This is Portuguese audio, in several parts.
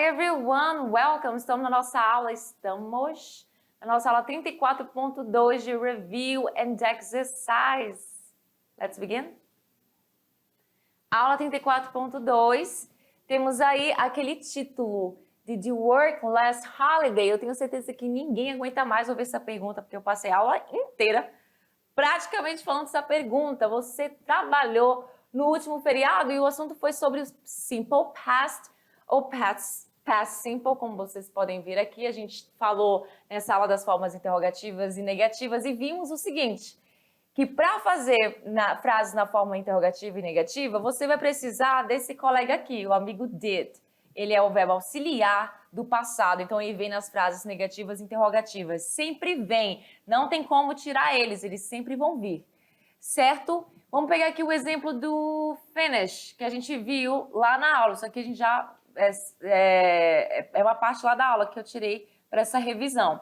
everyone, welcome! Estamos na nossa aula 34.2 de Review and Exercise. Let's begin? Aula 34.2, temos aí aquele título, Did you work last holiday? Eu tenho certeza que ninguém aguenta mais ouvir essa pergunta, porque eu passei a aula inteira praticamente falando essa pergunta. Você trabalhou no último feriado? E o assunto foi sobre o Simple Past ou Past Simple, como vocês podem ver aqui. A gente falou nessa aula das formas interrogativas e negativas e vimos o seguinte, que para fazer frases na forma interrogativa e negativa, você vai precisar desse colega aqui, o amigo did. Ele é o verbo auxiliar do passado, então ele vem nas frases negativas e interrogativas. Sempre vem, não tem como tirar eles sempre vão vir, certo? Vamos pegar aqui o exemplo do finish, que a gente viu lá na aula. Isso aqui a gente já é uma parte lá da aula que eu tirei para essa revisão.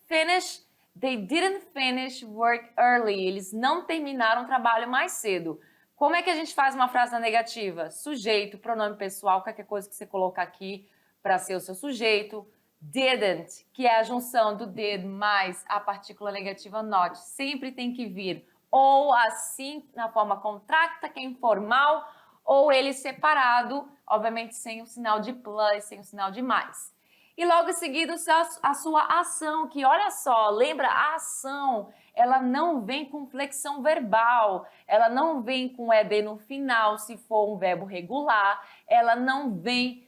Finish, they didn't finish work early. Eles não terminaram o trabalho mais cedo. Como é que a gente faz uma frase na negativa? Sujeito, pronome pessoal, qualquer coisa que você colocar aqui para ser o seu sujeito. Didn't, que é a junção do did mais a partícula negativa not. Sempre tem que vir ou assim na forma contracta, que é informal, ou ele separado, obviamente sem o sinal de plus, sem o sinal de mais. E logo em seguida a sua ação, que olha só, lembra, a ação, ela não vem com flexão verbal, ela não vem com ED no final, se for um verbo regular, ela não vem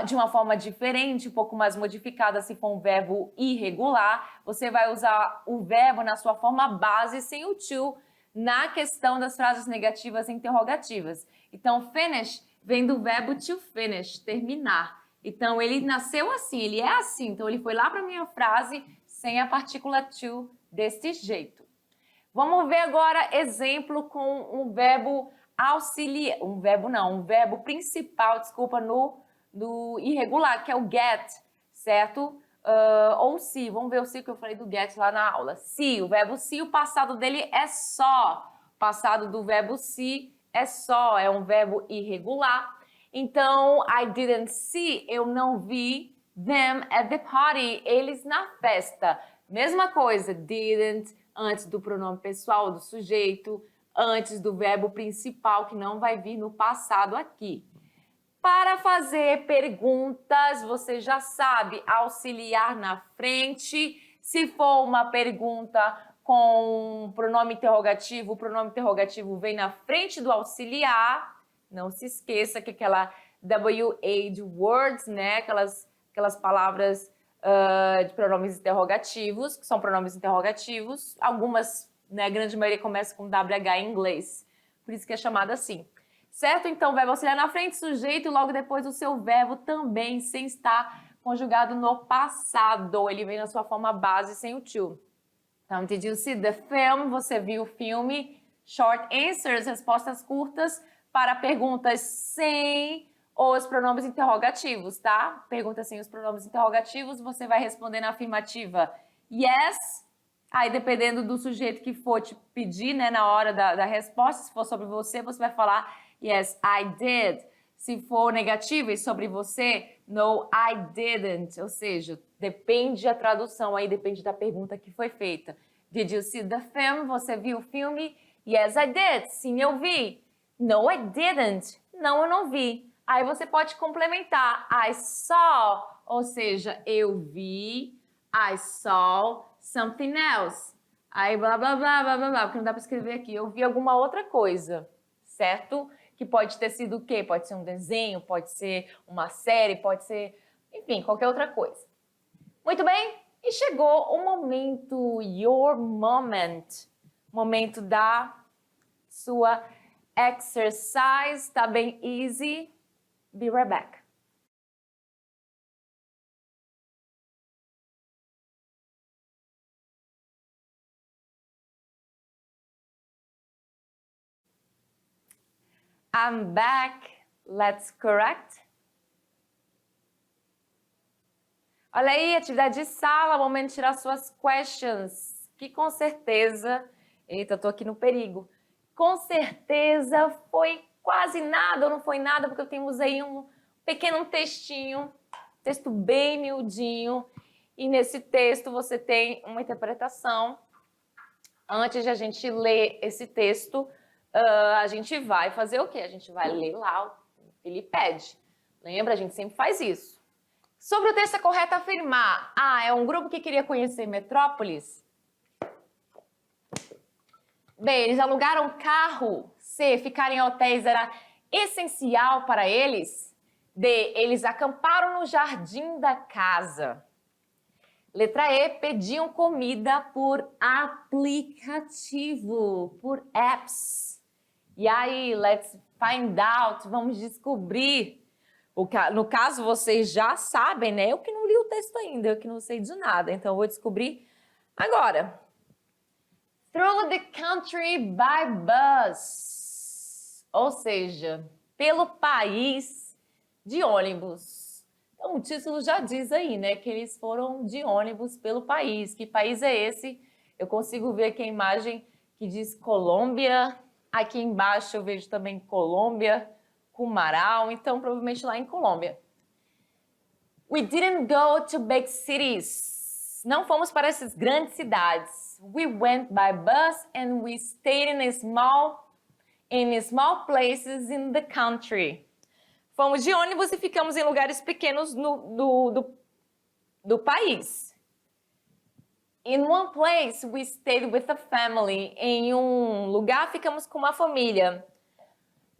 de uma forma diferente, um pouco mais modificada, se for um verbo irregular. Você vai usar o verbo na sua forma base, sem o to, na questão das frases negativas e interrogativas. Então, finish vem do verbo to finish, terminar. Então, ele nasceu assim, ele é assim. Então, ele foi lá para a minha frase sem a partícula to, deste jeito. Vamos ver agora exemplo com um verbo auxiliar, um verbo principal, desculpa, no irregular, que é o get, certo? Ou se, vamos ver o se que eu falei do get lá na aula. Se, o verbo se, o passado dele é só. O passado do verbo se é só, é um verbo irregular. Então, I didn't see, eu não vi them at the party, eles na festa. Mesma coisa, didn't, antes do pronome pessoal do sujeito, antes do verbo principal, que não vai vir no passado aqui. Para fazer perguntas, você já sabe, auxiliar na frente. Se for uma pergunta com pronome interrogativo, o pronome interrogativo vem na frente do auxiliar. Não se esqueça que aquela WH words, né? Aquelas palavras de pronomes interrogativos, que são pronomes interrogativos. Algumas, né, a grande maioria começa com WH em inglês, por isso que é chamada assim. Certo? Então, verbo auxiliar na frente, sujeito, e logo depois o seu verbo também, sem estar conjugado no passado. Ele vem na sua forma base, sem o to. Então, did you see the film? Você viu o filme? Short answers, respostas curtas para perguntas sem os pronomes interrogativos, tá? Pergunta sem os pronomes interrogativos, você vai responder na afirmativa yes. Aí, dependendo do sujeito que for te pedir, né, na hora da resposta, se for sobre você, você vai falar yes, I did. Se for negativo e sobre você, no, I didn't. Ou seja, depende da tradução, aí depende da pergunta que foi feita. Did you see the film? Você viu o filme? Yes, I did. Sim, eu vi. No, I didn't. Não, eu não vi. Aí você pode complementar. I saw, ou seja, eu vi. I saw something else. Aí blá, blá, blá, blá, blá, blá, porque não dá para escrever aqui. Eu vi alguma outra coisa, certo? Que pode ter sido o quê? Pode ser um desenho, pode ser uma série, pode ser, enfim, qualquer outra coisa. Muito bem? E chegou o momento, your moment. Momento da sua exercise, tá bem easy. Be right back. I'm back. Let's correct. Olha aí, atividade de sala, momento de tirar suas questions. Que com certeza... Eita, eu tô aqui no perigo. Com certeza foi quase nada ou não foi nada, porque temos aí pequeno textinho, texto bem miudinho. E nesse texto você tem uma interpretação. Antes de a gente ler esse texto, a gente vai fazer o quê? A gente vai ler lá o que ele pede. Lembra? A gente sempre faz isso. Sobre o texto é correto afirmar. A. É um grupo que queria conhecer Metrópolis. B. Eles alugaram carro. C. Ficar em hotéis era essencial para eles. D. Eles acamparam no jardim da casa. Letra E. Pediam comida por aplicativo, por apps. E aí, let's find out, vamos descobrir. No caso, vocês já sabem, né? Eu que não li o texto ainda, eu que não sei de nada. Então, eu vou descobrir agora. Through the country by bus. Ou seja, pelo país de ônibus. Então, o título já diz aí, né, que eles foram de ônibus pelo país. Que país é esse? Eu consigo ver aqui a imagem que diz Colômbia. Aqui embaixo eu vejo também Colômbia, Cumaral. Então, provavelmente lá em Colômbia. We didn't go to big cities. Não fomos para essas grandes cidades. We went by bus and we stayed in small places in the country. Fomos de ônibus e ficamos em lugares pequenos do país. In one place, we stayed with a family. Em um lugar, ficamos com uma família.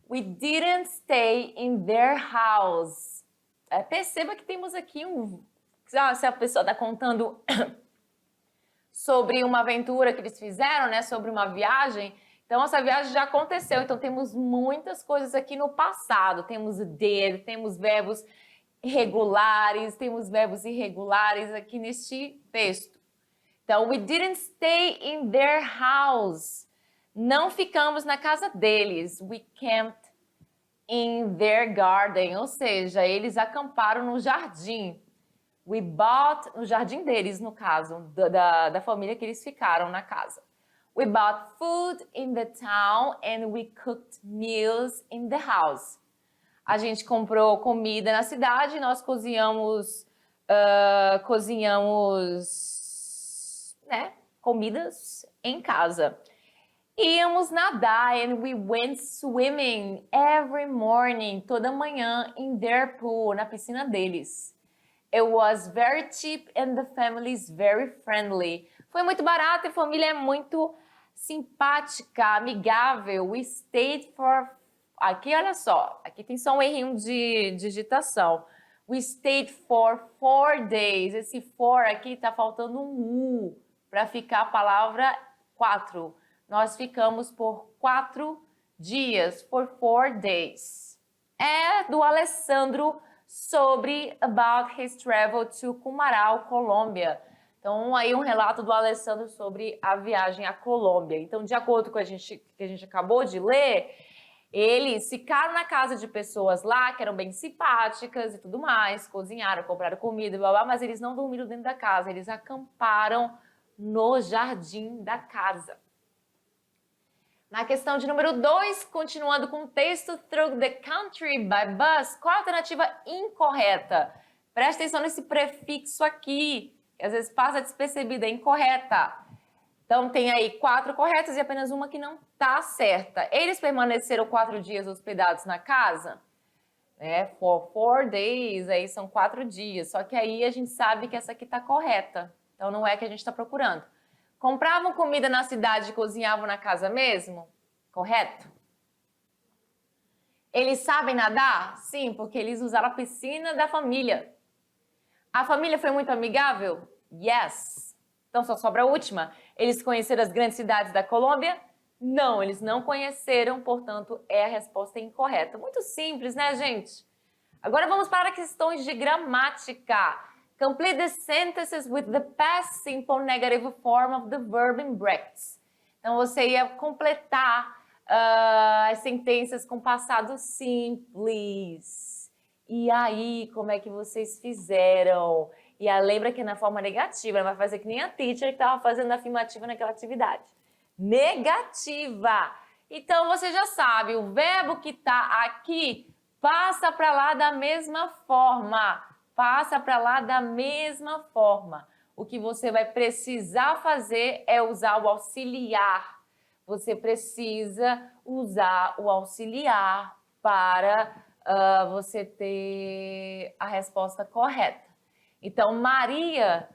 We didn't stay in their house. Perceba que temos aqui se a pessoa está contando sobre uma aventura que eles fizeram, né? Sobre uma viagem. Então, essa viagem já aconteceu. Então, temos muitas coisas aqui no passado. Temos did, temos verbos regulares, temos verbos irregulares aqui neste texto. Então, we didn't stay in their house. Não ficamos na casa deles. We camped in their garden. Ou seja, eles acamparam no jardim. We bought, no jardim deles, no caso, da família que eles ficaram na casa. We bought food in the town and we cooked meals in the house. A gente comprou comida na cidade e nós cozinhamos, né, comidas em casa. Íamos nadar and we went swimming every morning, toda manhã, in their pool, na piscina deles. It was very cheap and the family is very friendly. Foi muito barato e a família é muito simpática, amigável. We stayed for... Aqui, olha só, aqui tem só um errinho de digitação. We stayed for 4 days. Esse for aqui tá faltando um U para ficar a palavra 4. Nós ficamos por 4 dias, for 4 days. É do Alessandro sobre about his travel to Cumaral, Colômbia. Então, aí um relato do Alessandro sobre a viagem à Colômbia. Então, de acordo com o que a gente acabou de ler, eles ficaram na casa de pessoas lá que eram bem simpáticas e tudo mais, cozinharam, compraram comida, blá, blá, mas eles não dormiram dentro da casa, eles acamparam no jardim da casa. Na questão de número 2, continuando com o texto, through the country by bus, qual a alternativa incorreta? Presta atenção nesse prefixo aqui, que às vezes passa despercebida, é incorreta. Então tem aí 4 corretas e apenas uma que não está certa. Eles permaneceram 4 dias hospedados na casa, né? For 4 days, aí são 4 dias. Só que aí a gente sabe que essa aqui está correta. Então não é a que a gente está procurando. Compravam comida na cidade e cozinhavam na casa mesmo? Correto? Eles sabem nadar? Sim, porque eles usaram a piscina da família. A família foi muito amigável? Yes. Então só sobra a última. Eles conheceram as grandes cidades da Colômbia? Não, eles não conheceram, portanto, é a resposta incorreta. Muito simples, né, gente? Agora vamos para questões de gramática. Complete the sentences with the past simple negative form of the verb in brackets. Então, você ia completar as sentenças com passado simples. E aí, como é que vocês fizeram? E lembra que na forma negativa, ela vai fazer que nem a teacher que estava fazendo a afirmativa naquela atividade. Negativa. Então, você já sabe, o verbo que está aqui Passa para lá da mesma forma. Passa para lá da mesma forma. O que você vai precisar fazer é usar o auxiliar. Você precisa usar o auxiliar para você ter a resposta correta. Então, Maria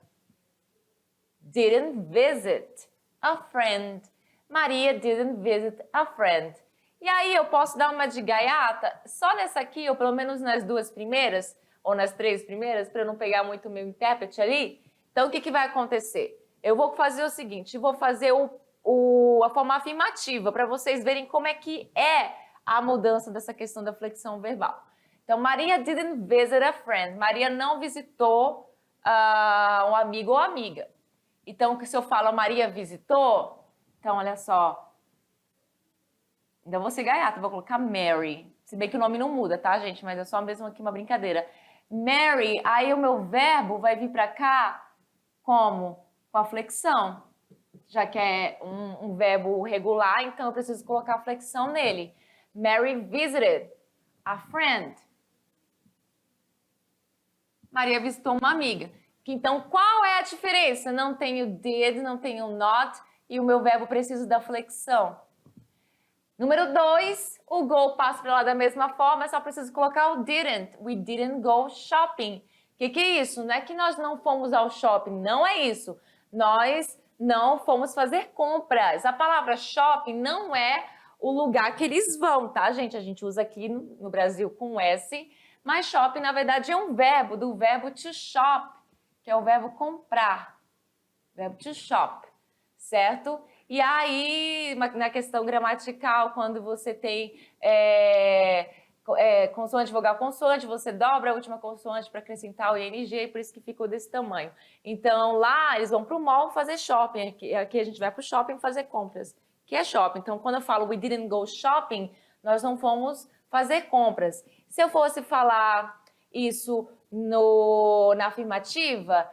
didn't visit a friend. Maria didn't visit a friend. E aí eu posso dar uma de gaiata? Só nessa aqui, ou pelo menos nas duas primeiras, ou nas três primeiras, para eu não pegar muito o meu intérprete ali. Então, o que vai acontecer? Eu vou fazer o seguinte, vou fazer a forma afirmativa, para vocês verem como é que é a mudança dessa questão da flexão verbal. Então, Maria didn't visit a friend. Maria não visitou um amigo ou amiga. Então, se eu falo Maria visitou, então olha só. Ainda vou ser gaiata, vou colocar Mary. Se bem que o nome não muda, tá, gente? Mas é só mesmo aqui uma brincadeira. Mary, aí o meu verbo vai vir pra cá como? Com a flexão. Já que é um verbo regular, então eu preciso colocar a flexão nele. Mary visited a friend. Maria visitou uma amiga. Então, qual é a diferença? Não tenho did, não tenho not e o meu verbo precisa da flexão. Número 2, o go passa para lá da mesma forma, só preciso colocar o didn't. We didn't go shopping. O que é isso? Não é que nós não fomos ao shopping, não é isso. Nós não fomos fazer compras. A palavra shopping não é o lugar que eles vão, tá, gente? A gente usa aqui no Brasil com S, mas shopping, na verdade, é um verbo, do verbo to shop, que é o verbo comprar. Verbo to shop, certo? E aí, na questão gramatical, quando você tem consoante, vogal, consoante, você dobra a última consoante para acrescentar o ing, por isso que ficou desse tamanho. Então, lá, eles vão para o mall fazer shopping. Aqui a gente vai para o shopping fazer compras, que é shopping. Então, quando eu falo we didn't go shopping, nós não fomos fazer compras. Se eu fosse falar isso na afirmativa,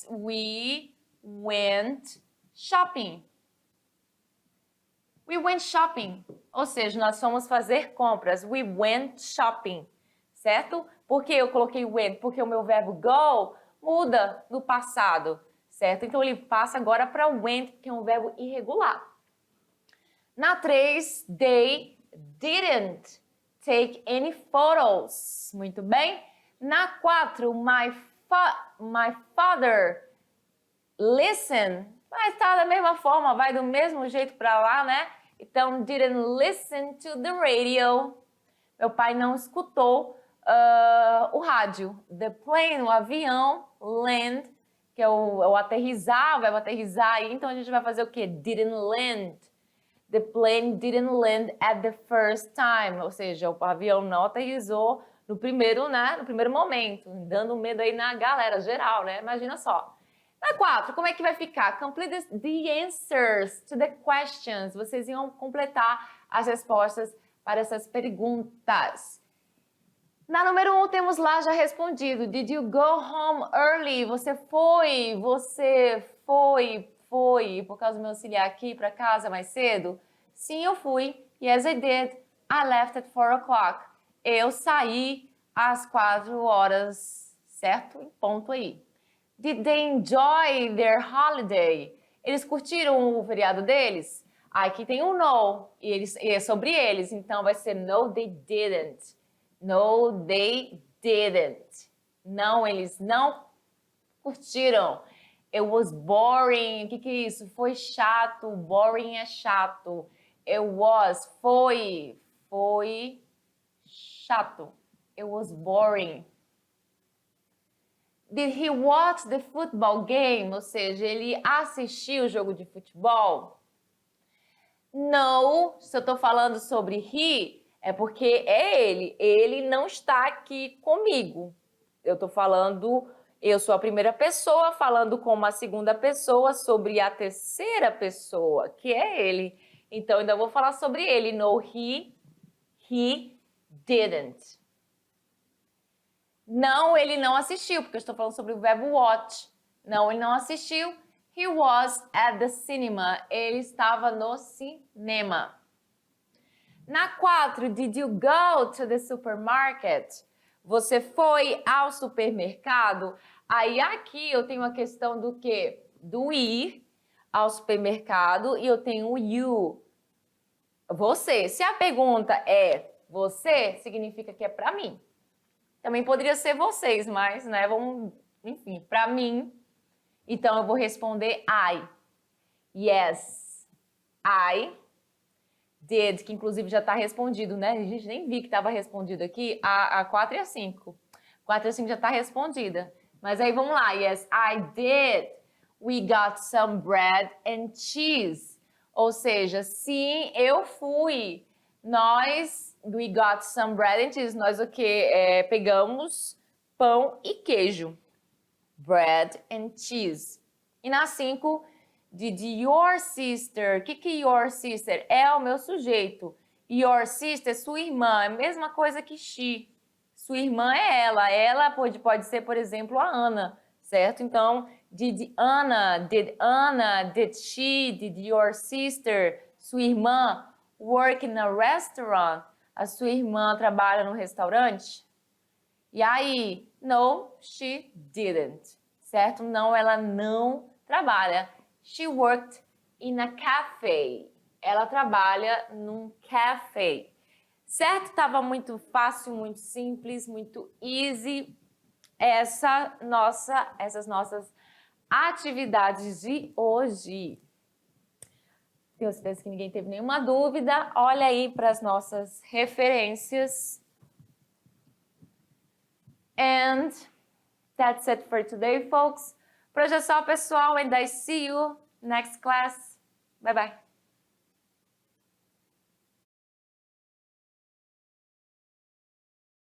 we went shopping. We went shopping. Ou seja, nós fomos fazer compras. We went shopping. Certo? Por que eu coloquei went? Porque o meu verbo go muda no passado. Certo? Então, ele passa agora para went, que é um verbo irregular. Na 3, they didn't take any photos. Muito bem. Na 4, my father listened. Mas tá da mesma forma, vai do mesmo jeito para lá, né? Então, didn't listen to the radio. Meu pai não escutou o rádio. The plane, o avião, land, que é o aterrissar, o verbo aterrissar aí. Então, a gente vai fazer o quê? Didn't land. The plane didn't land at the first time. Ou seja, o avião não aterrissou no primeiro momento. Dando medo aí na galera geral, né? Imagina só. Na 4, como é que vai ficar? Complete the answers to the questions. Vocês iam completar as respostas para essas perguntas. Na número 1, temos lá já respondido. Did you go home early? Você foi por causa do meu auxiliar aqui para casa mais cedo? Sim, eu fui. Yes, I did. I left at 4 o'clock. Eu saí às 4 horas, certo? Em ponto aí. Did they enjoy their holiday? Eles curtiram o feriado deles? Aqui tem um no, e é sobre eles, então vai ser no, they didn't. No, they didn't. Não, eles não curtiram. It was boring. O que é isso? Foi chato. Boring é chato. Foi chato. It was boring. Did he watch the football game? Ou seja, ele assistiu o jogo de futebol? No, se eu estou falando sobre he, é porque é ele. Ele não está aqui comigo. Eu estou falando, eu sou a primeira pessoa falando com uma segunda pessoa sobre a terceira pessoa, que é ele. Então, ainda vou falar sobre ele. No, he didn't. Não, ele não assistiu, porque eu estou falando sobre o verbo watch. Não, ele não assistiu. He was at the cinema. Ele estava no cinema. Na 4, did you go to the supermarket? Você foi ao supermercado? Aí aqui eu tenho a questão do quê? Do ir ao supermercado e eu tenho o you. Você. Se a pergunta é você, significa que é para mim. Também poderia ser vocês, mas, né, vamos, enfim, para mim. Então eu vou responder I. Yes, I did, que inclusive já está respondido, né? A gente nem vi que estava respondido aqui, a 4 e a 5. 4 e a 5 já está respondida. Mas aí vamos lá. Yes, I did. We got some bread and cheese. Ou seja, sim, eu fui. We got some bread and cheese. Nós o quê? Pegamos pão e queijo. Bread and cheese. E na 5, did your sister? O que your sister? É o meu sujeito. Your sister, sua irmã, é a mesma coisa que she. Sua irmã é ela. Ela pode ser, por exemplo, a Ana, certo? Então, did she, did your sister, sua irmã, work in a restaurant? A sua irmã trabalha no restaurante? E aí, no, she didn't, certo? Não, ela não trabalha. She worked in a cafe. Ela trabalha num café. Certo? Tava muito fácil, muito simples, muito easy. Essas nossas atividades de hoje. Tenho certeza que ninguém teve nenhuma dúvida. Olha aí para as nossas referências. And that's it for today, folks. Por hoje é só, pessoal, and I see you next class. Bye bye.